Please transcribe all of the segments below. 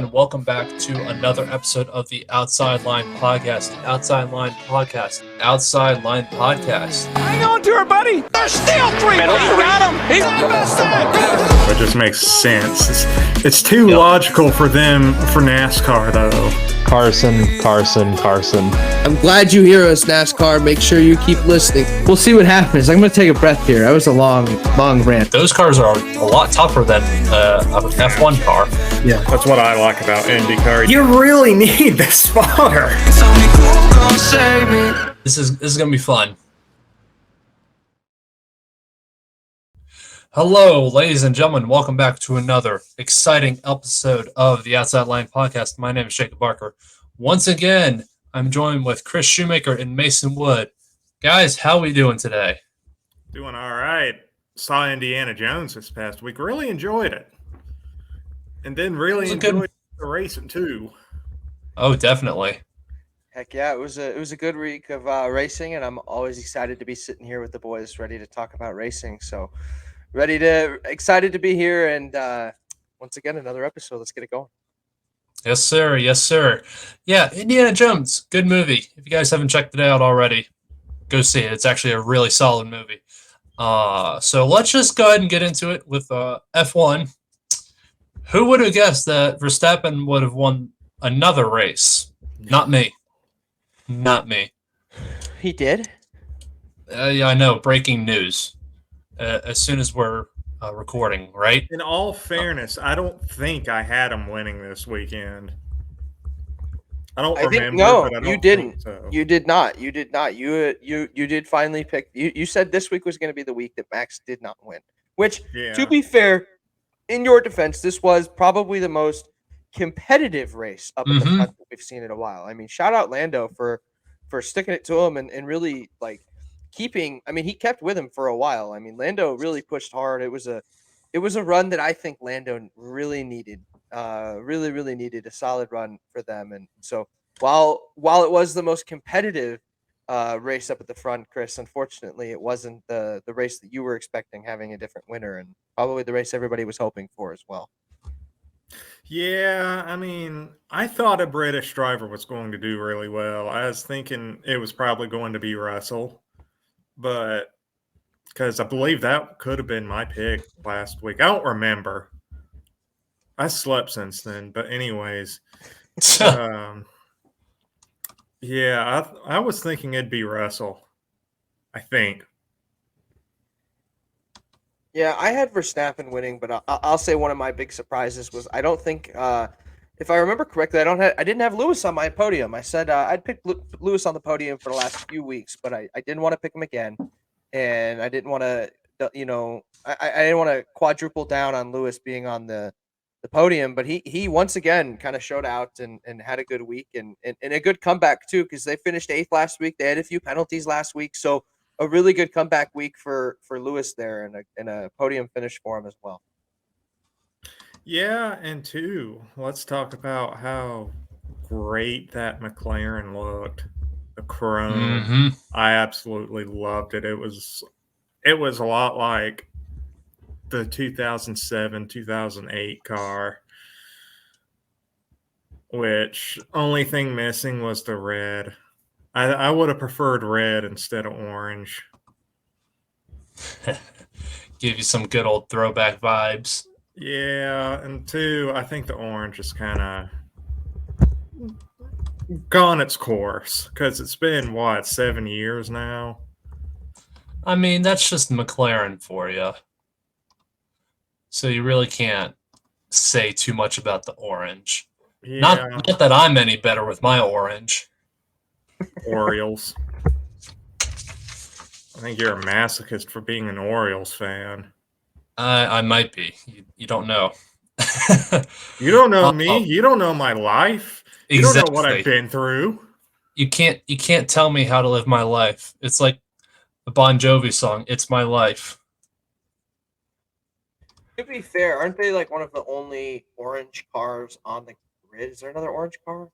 everyone. Welcome back to another episode of the Outside Line Podcast. The Outside Line Podcast. Outside Line Podcast. Hang on to her, buddy. There's still three. He got him. He's It just makes sense. It's too logical for them, for NASCAR, though. Carson. I'm glad you hear us, NASCAR. Make sure you keep listening. We'll see what happens. I'm going to take a breath here. That was a long rant. Those cars are a lot tougher than an F1 car. Yeah, that's what I like about IndyCar. You really need the spotter. This is going to be fun. Hello, ladies and gentlemen. Welcome back to another exciting episode of the Outside Line Podcast. My name is Jacob Barker. Once again, I'm joined with Chris Shoemaker and Mason Wood. Guys, how are we doing today? Doing all right. Saw Indiana Jones this past week. Really enjoyed it. And then really enjoyed the racing, too. Oh, definitely. Heck yeah, it was a good week of racing, and I'm always excited to be sitting here with the boys ready to talk about racing. So excited to be here, and once again, another episode. Let's get it going. Yes, sir. Yes, sir. Yeah, Indiana Jones, good movie. If you guys haven't checked it out already, go see it. It's actually a really solid movie. So let's just go ahead and get into it with F1. Who would have guessed that Verstappen would have won another race? Not me. He did? Yeah, I know. Breaking news. As soon as we're recording, right? In all fairness, I don't think I had him winning this weekend. I don't remember. No, but I you don't didn't. think so. You did not. You did finally pick. You said this week was going to be the week that Max did not win. Which, to be fair, in your defense, this was probably the most competitive race up at the front that we've seen in a while. I mean, shout out Lando for sticking it to him and really like keeping. I mean, he kept with him for a while. I mean, Lando really pushed hard. It was a run that I think Lando really needed. Really needed a solid run for them. And so while it was the most competitive race up at the front, Chris, unfortunately, it wasn't the race that you were expecting, having a different winner, and probably the race everybody was hoping for as well. Yeah, I mean, I thought a British driver was going to do really well. I was thinking it was probably going to be Russell, but because I believe that could have been my pick last week. I don't remember. I slept since then, but anyways, yeah, I was thinking it'd be Russell, I think. Yeah, I had Verstappen winning, but I'll say one of my big surprises was I don't think, if I remember correctly, I didn't have Lewis on my podium. I said I'd picked Lewis on the podium for the last few weeks, but I didn't want to pick him again, and I didn't want to, I didn't want to quadruple down on Lewis being on the podium, but he once again kind of showed out and had a good week and a good comeback too, because they finished 8th last week. They had a few penalties last week, so a really good comeback week for Lewis there, and a podium finish for him as well. Yeah, and two, let's talk about how great that McLaren looked. The chrome, I absolutely loved it. It was a lot like the 2007, 2008 car, which only thing missing was the red. I would have preferred red instead of orange. Give you some good old throwback vibes. Yeah, and two, I think the orange is kind of gone its course because it's been, 7 years now? I mean, that's just McLaren for you. So you really can't say too much about the orange. Yeah. Not that I'm any better with my orange. Orioles. I think you're a masochist for being an Orioles fan. I might be. You don't know. You don't know me. You don't know my life. You don't know what I've been through. You can't tell me how to live my life. It's like the Bon Jovi song, "It's My Life." To be fair, aren't they like one of the only orange cars on the grid? Is there another orange car?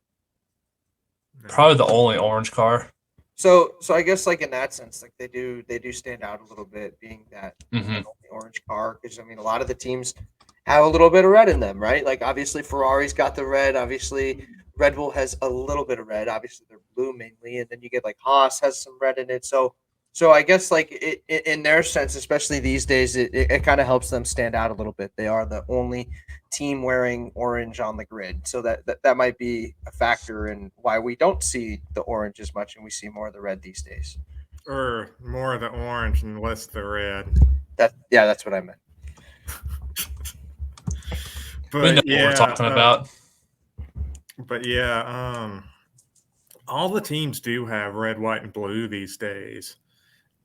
Probably the only orange car. So I guess like in that sense, like they do stand out a little bit, being that only orange car. Because I mean, a lot of the teams have a little bit of red in them, right? Like obviously Ferrari's got the red. Obviously Red Bull has a little bit of red. Obviously they're blue mainly, and then you get like Haas has some red in it. So I guess like in their sense, especially these days, it kind of helps them stand out a little bit. They are the only team wearing orange on the grid, so that might be a factor in why we don't see the orange as much and we see more of the red these days. Or more of the orange and less the red. That's what I meant. We know But what we're talking about. But yeah, all the teams do have red, white, and blue these days.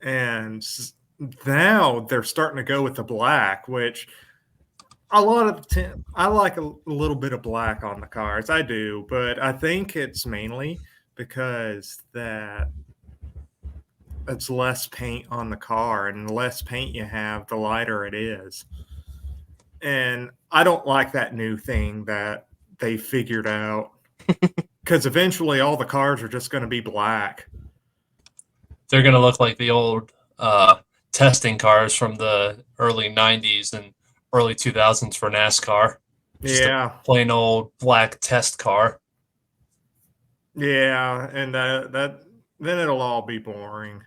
And now they're starting to go with the black, which a lot of I like a little bit of black on the cars. I do, but I think it's mainly because that it's less paint on the car, and the less paint you have, the lighter it is. And I don't like that new thing that they figured out because eventually all the cars are just going to be black. They're going to look like the old testing cars from the early 90s and early 2000s for NASCAR. Just Yeah. a plain old black test car. Yeah, and that then it'll all be boring.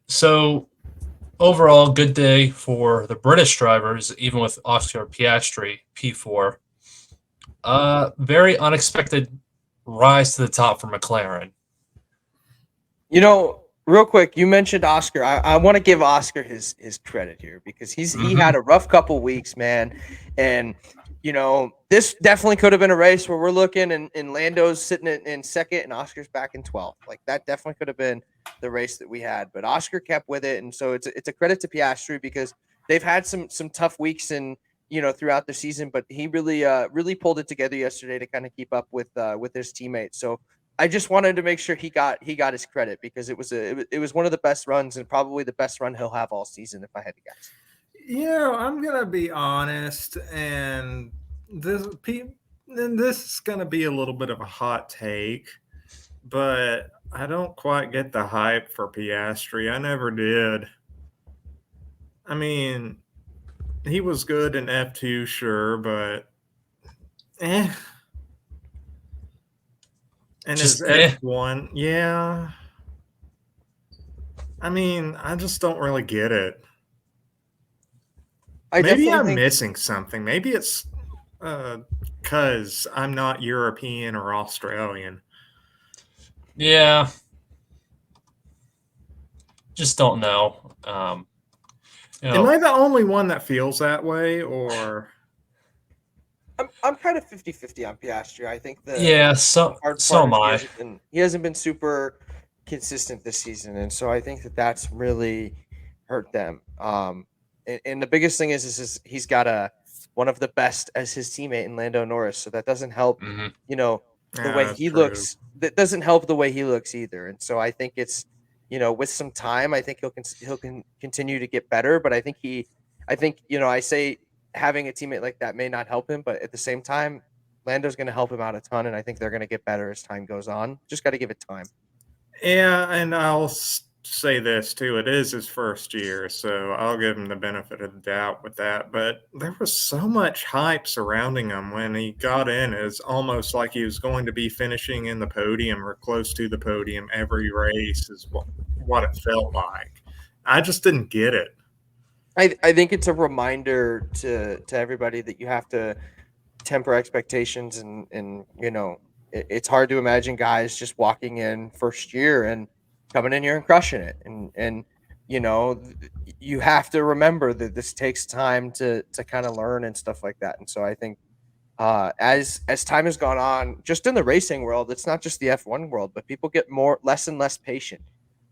So, overall, good day for the British drivers, even with Oscar Piastri, P4. Very unexpected rise to the top for McLaren. You know, real quick, you mentioned Oscar. I want to give Oscar his credit here because he had a rough couple weeks, man. And you know, this definitely could have been a race where we're looking and Lando's sitting in second and Oscar's back in 12th. Like that definitely could have been the race that we had. But Oscar kept with it, and so it's a credit to Piastri because they've had some tough weeks and throughout the season, but he really pulled it together yesterday to kind of keep up with his teammates. So I just wanted to make sure he got his credit because it was one of the best runs and probably the best run he'll have all season if I had to guess. I'm gonna be honest, and this is gonna be a little bit of a hot take, but I don't quite get the hype for Piastri. I never did. I mean, he was good in F2, sure, but And Just his F1, yeah. I mean, I just don't really get it. Maybe I'm missing something. Maybe it's because I'm not European or Australian. Yeah. Just don't know. Am I the only one that feels that way, or? I'm kind of 50-50 on Piastri. I think so am I. He hasn't been super consistent this season, and so I think that's really hurt them. And the biggest thing is he's got one of the best as his teammate in Lando Norris, so that doesn't help. The way he looks. That doesn't help the way he looks either. And so I think it's with some time, I think he'll continue to get better. But I think I say having a teammate like that may not help him, but at the same time, Lando's going to help him out a ton, and I think they're going to get better as time goes on. Just got to give it time. Yeah, and I'll say this too. It is his first year, so I'll give him the benefit of the doubt with that. But there was so much hype surrounding him when he got in. It's almost like he was going to be finishing in the podium or close to the podium every race is what it felt like. I just didn't get it. I think it's a reminder to everybody that you have to temper expectations and it's hard to imagine guys just walking in first year and coming in here and crushing it. And you have to remember that this takes time to kind of learn and stuff like that. And so I think as time has gone on, just in the racing world, it's not just the F1 world, but people get less and less patient.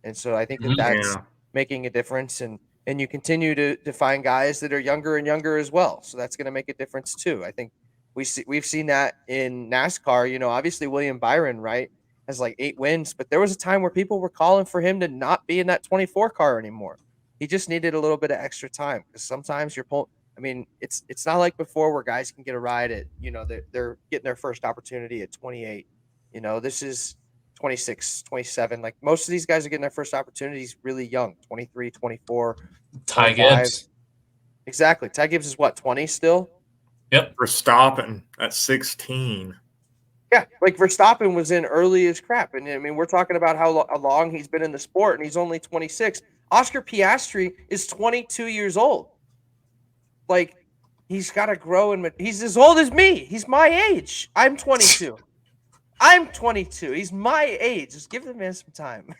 And so I think that's making a difference. And you continue to find guys that are younger and younger as well. So that's going to make a difference too. I think we've seen that in NASCAR. Obviously William Byron, right, has like 8 wins, but there was a time where people were calling for him to not be in that 24 car anymore. He just needed a little bit of extra time because sometimes it's not like before where guys can get a ride at, they're getting their first opportunity at 28. This is 26, 27. Like most of these guys are getting their first opportunities really young, 23, 24, Ty 25. Gibbs. Exactly. Ty Gibbs is what, 20 still? Yep. Verstappen at 16. Yeah, like Verstappen was in early as crap. And I mean, we're talking about how long he's been in the sport, and he's only 26. Oscar Piastri is 22 years old. Like, he's got to grow, and he's as old as me. He's my age. I'm 22. I'm 22. He's my age. Just give the man some time.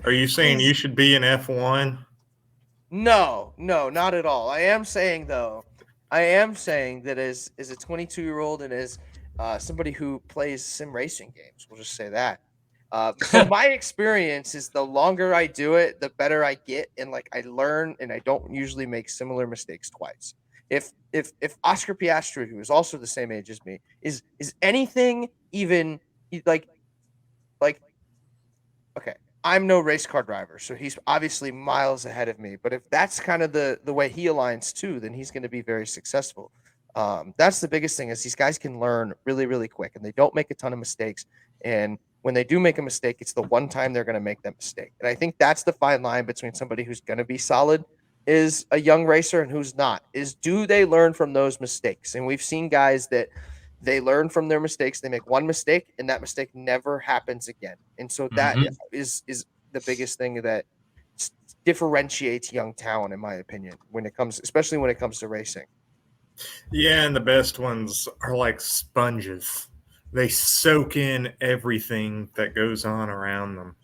Are you saying you should be in F1? No, not at all. I am saying that as a 22-year-old and as somebody who plays sim racing games, we'll just say that. From my experience, is the longer I do it, the better I get, and like I learn, and I don't usually make similar mistakes twice. If Oscar Piastri, who is also the same age as me, is anything even like like okay, I'm no race car driver, so he's obviously miles ahead of me. But if that's kind of the way he aligns too, then he's going to be very successful. That's the biggest thing is these guys can learn really, really quick, and they don't make a ton of mistakes. And when they do make a mistake, it's the one time they're going to make that mistake. And I think that's the fine line between somebody who's going to be solid is a young racer and who's not. Is do they learn from those mistakes? And we've seen guys that they learn from their mistakes. They make one mistake, and that mistake never happens again. And so that is the biggest thing that differentiates young talent, in my opinion, especially when it comes to racing. Yeah, and the best ones are like sponges. They soak in everything that goes on around them.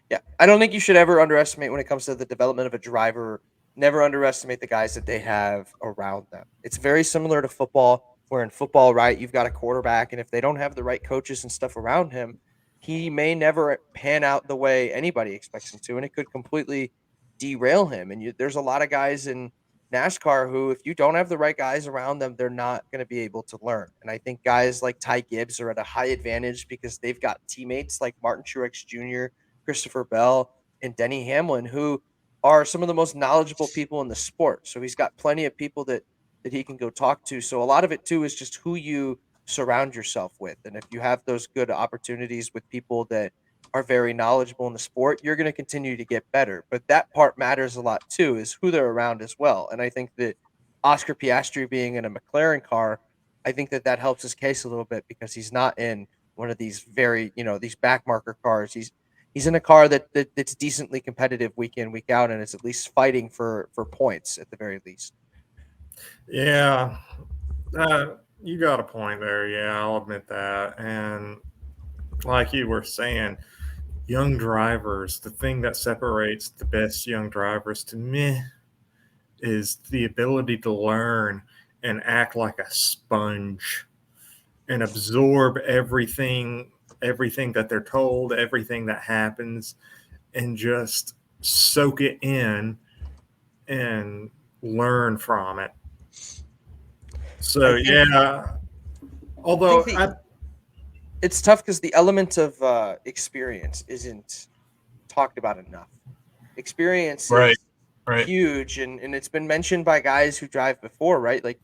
Yeah, I don't think you should ever underestimate when it comes to the development of a driver. Never underestimate the guys that they have around them. It's very similar to football, where in football, right, you've got a quarterback, and if they don't have the right coaches and stuff around him, he may never pan out the way anybody expects him to, and it could completely derail him. And there's a lot of guys in NASCAR who, if you don't have the right guys around them, they're not going to be able to learn. And I think guys like Ty Gibbs are at a high advantage because they've got teammates like Martin Truex Jr., Christopher Bell, and Denny Hamlin, who are some of the most knowledgeable people in the sport. So he's got plenty of people that he can go talk to. So a lot of it too is just who you surround yourself with. And if you have those good opportunities with people that are very knowledgeable in the sport, you're going to continue to get better. But that part matters a lot too, is who they're around as well. And I think that Oscar Piastri being in a McLaren car, I think that helps his case a little bit because he's not in one of these these backmarker cars. He's in a car that's decently competitive week in, week out, and is at least fighting for points at the very least. Yeah, you got a point there. Yeah, I'll admit that. And like you were saying, young drivers, the thing that separates the best young drivers to me is the ability to learn and act like a sponge and absorb everything that they're told, everything that happens, and just soak it in and learn from it. So yeah, although it's tough because the element of experience isn't talked about enough. Experience is huge, and it's been mentioned by guys who drive before, right? Like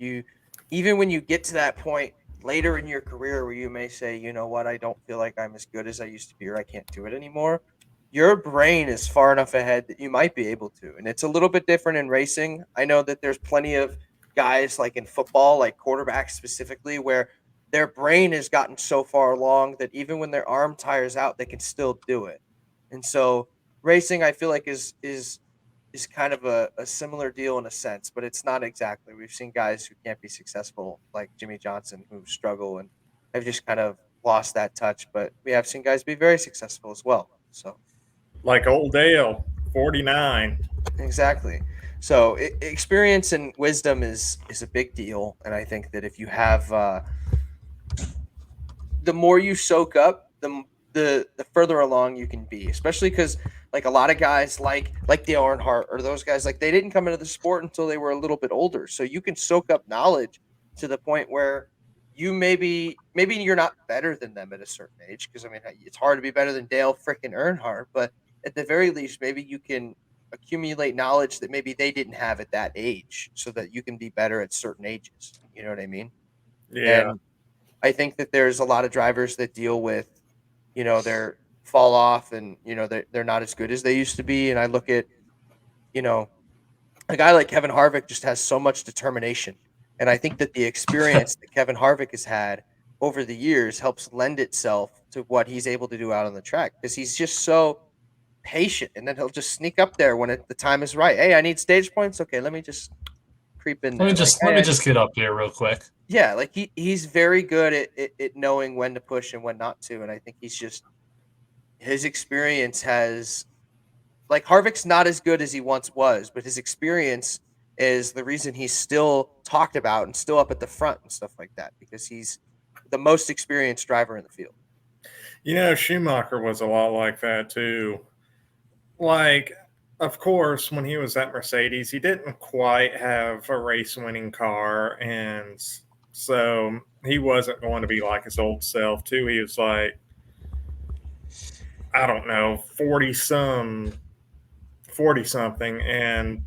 even when you get to that point later in your career where you may say, you know what, I don't feel like I'm as good as I used to be, or I can't do it anymore. Your brain is far enough ahead that you might be able to. And it's a little bit different in racing. I know that there's plenty of guys like in football, like quarterbacks specifically, where their brain has gotten so far along that even when their arm tires out, they can still do it. And so racing, I feel like is kind of a similar deal in a sense, but it's not exactly. We've seen guys who can't be successful like Jimmy Johnson who struggle and have just kind of lost that touch, but we have seen guys be very successful as well. So like old Dale, 49. Exactly. So experience and wisdom is a big deal, and I think that if you have the more you soak up, the further along you can be, especially because like a lot of guys like Dale Earnhardt or those guys, like they didn't come into the sport until they were a little bit older. So you can soak up knowledge to the point where you maybe you're not better than them at a certain age. Because I mean, it's hard to be better than Dale freaking Earnhardt, but at the very least, maybe you can accumulate knowledge that maybe they didn't have at that age so that you can be better at certain ages. You know what I mean? Yeah. And I think that there's a lot of drivers that deal with, they're fall off and they're not as good as they used to be. And I look at a guy like Kevin Harvick just has so much determination, and I think that the experience that Kevin Harvick has had over the years helps lend itself to what he's able to do out on the track, because he's just so patient, and then he'll just sneak up there when the time is right. Hey, I need stage points. Okay, let me just creep in there. Let me just get up here real quick. Yeah, like he's very good at knowing when to push and when not to, and I think his experience has, like, Harvick's not as good as he once was, but his experience is the reason he's still talked about and still up at the front and stuff like that, because he's the most experienced driver in the field. Schumacher was a lot like that too. Like, of course, when he was at Mercedes, he didn't quite have a race-winning car, and so he wasn't going to be like his old self too. He was like, I don't know, 40-something, and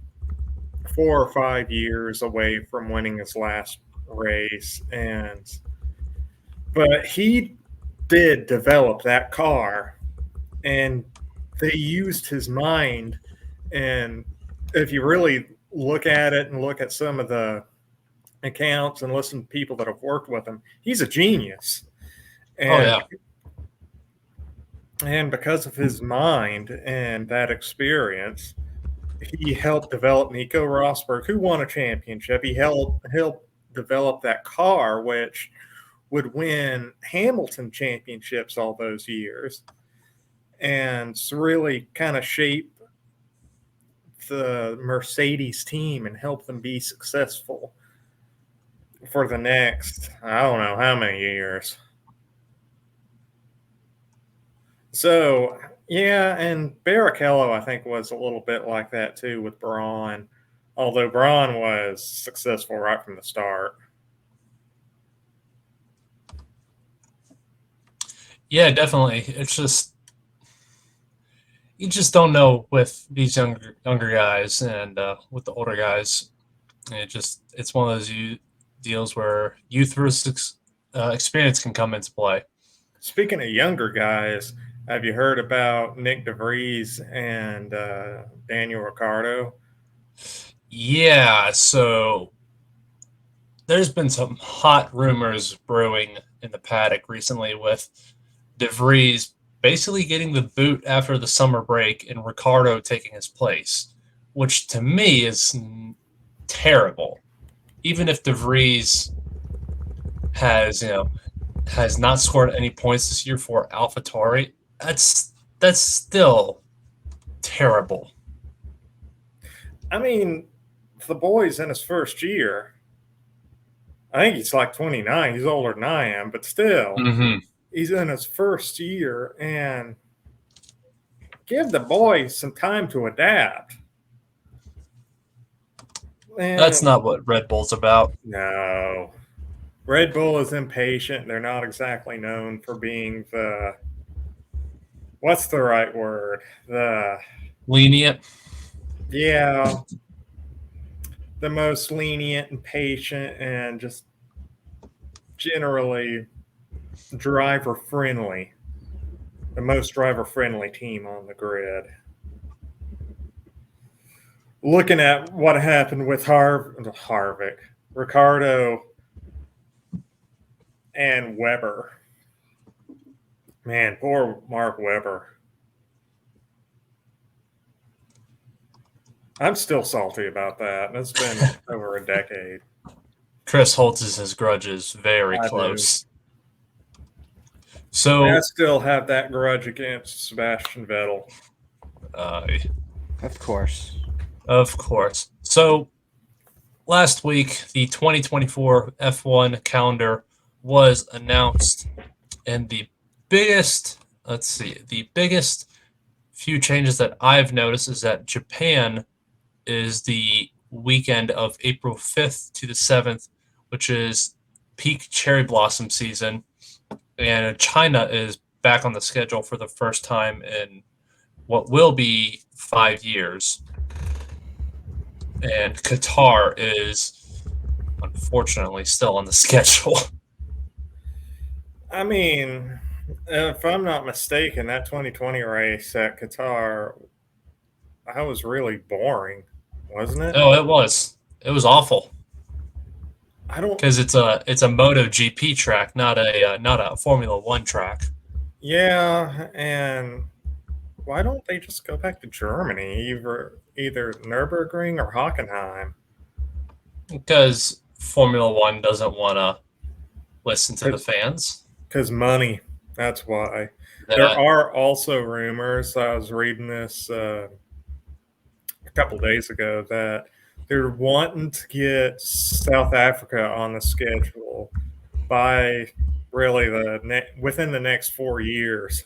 4 or 5 years away from winning his last race. But he did develop that car, and they used his mind. And if you really look at it and look at some of the accounts and listen to people that have worked with him, he's a genius. And, and because of his mind and that experience, he helped develop Nico Rosberg, who won a championship. He helped develop that car, which would win Hamilton championships all those years, and really kind of shape the Mercedes team and help them be successful for the next, I don't know how many years. So, yeah, and Barrichello, I think, was a little bit like that too with Braun, although Braun was successful right from the start. Yeah, definitely. It's just, you just don't know with these younger guys and with the older guys. It's one of those deals where youth versus experience can come into play. Speaking of younger guys, have you heard about Nyck De Vries and Daniel Ricciardo? Yeah, so there's been some hot rumors brewing in the paddock recently with De Vries basically getting the boot after the summer break and Ricciardo taking his place, which to me is terrible. Even if De Vries has not scored any points this year for AlphaTauri, that's still terrible. I mean, the boy's in his first year. I think he's like 29. He's older than I am, but still. Mm-hmm. He's in his first year, and give the boy some time to adapt. And that's not what Red Bull's about. No. Red Bull is impatient. They're not exactly known for being the, what's the right word? The lenient. Yeah. The most lenient and patient and just generally driver friendly. The most driver friendly team on the grid. Looking at what happened with Harvick, Ricciardo, and Webber. Man, poor Mark Webber. I'm still salty about that. It's been over a decade. Chris holds his grudges very close. So I still have that grudge against Sebastian Vettel. Of course. Of course. So last week, the 2024 F1 calendar was announced, and the biggest few changes that I've noticed is that Japan is the weekend of April 5th to the 7th, which is peak cherry blossom season. And China is back on the schedule for the first time in what will be 5 years. And Qatar is unfortunately still on the schedule. I mean, If I'm not mistaken, that 2020 race at Qatar, that was really boring, wasn't it? Oh, it was. It was awful I don't. because it's a MotoGP track, not a Formula One track. Yeah, and why don't they just go back to Germany, either Nürburgring or Hockenheim? Because Formula One doesn't want to listen to the fans. Because money. That's why. There That are also rumors. I was reading this a couple days ago that they're wanting to get South Africa on the schedule by really within the next 4 years.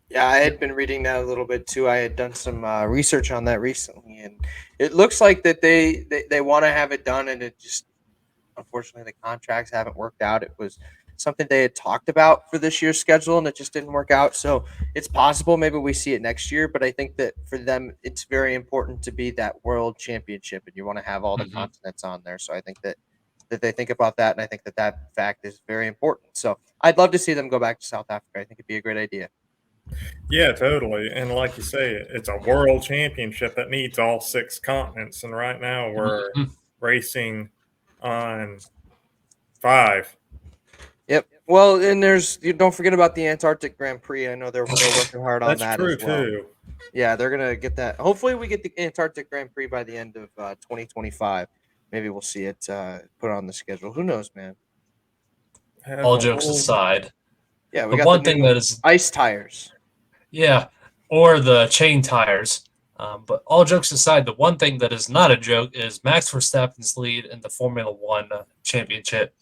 Yeah, I had been reading that a little bit too. I had done some research on that recently, and it looks like that they want to have it done, and it just unfortunately the contracts haven't worked out. It was something they had talked about for this year's schedule, and it just didn't work out. So it's possible maybe we see it next year, but I think that for them it's very important to be that world championship, and you want to have all the continents on there. So I think that they think about that, and I think that fact is very important. So I'd love to see them go back to South Africa. I think it'd be a great idea. Yeah, totally. And like you say, it's a world championship that needs all 6 continents. And right now we're racing on 5. Yep. Well, and you don't forget about the Antarctic Grand Prix. I know they're working hard on That's that true as well. too. Yeah, they're gonna get that. Hopefully, we get the Antarctic Grand Prix by the end of 2025. Maybe we'll see it put on the schedule. Who knows, man? all jokes aside, Yeah, we the got one the thing new that is ice tires. yeah, or the chain tires. But all jokes aside, the one thing that is not a joke is Max Verstappen's lead in the Formula One championship.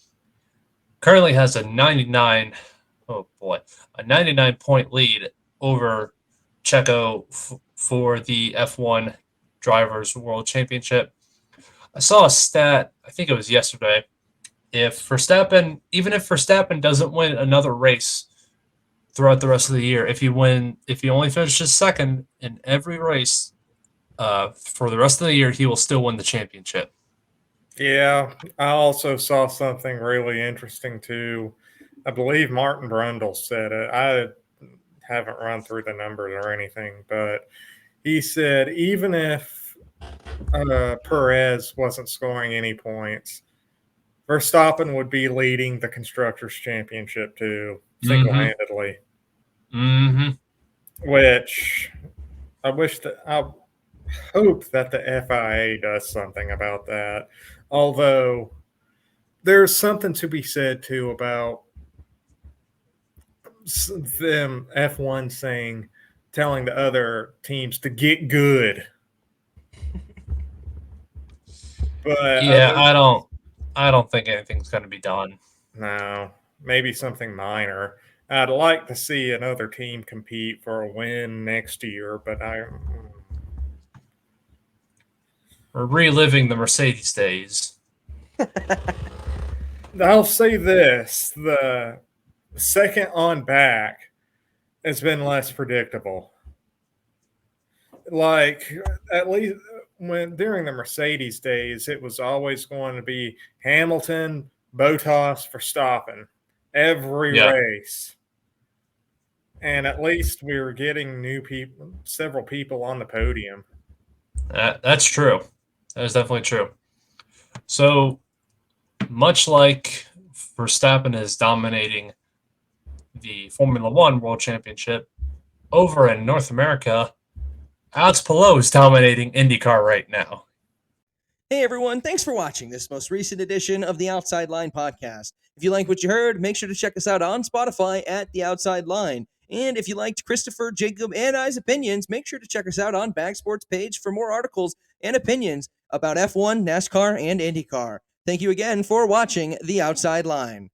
Currently has a 99 point lead over Checo for the F1 Drivers World Championship. I saw a stat, I think it was yesterday. Even if Verstappen doesn't win another race throughout the rest of the year, if he only finishes second in every race for the rest of the year, he will still win the championship. Yeah, I also saw something really interesting too. I believe Martin Brundle said it. I haven't run through the numbers or anything, but he said even if Perez wasn't scoring any points, Verstappen would be leading the Constructors' Championship too, single-handedly. Which I hope that the FIA does something about that. Although there's something to be said too about them F1 telling the other teams to get good. But yeah, I don't think anything's going to be done. No, maybe something minor. I'd like to see another team compete for a win next year, but We're reliving the Mercedes days. I'll say this: the second on back has been less predictable. Like, at least during the Mercedes days, it was always going to be Hamilton, Bottas, Verstappen every race. And at least we were getting several people on the podium. That's true. That is definitely true. So, much like Verstappen is dominating the Formula One World Championship, over in North America, Alex Palou is dominating IndyCar right now. Hey everyone, thanks for watching this most recent edition of the Outside Line podcast. If you like what you heard, make sure to check us out on Spotify at The Outside Line. And if you liked Christopher, Jacob, and I's opinions, make sure to check us out on Backsport's page for more articles and opinions about F1, NASCAR, and IndyCar. Thank you again for watching The Outside Line.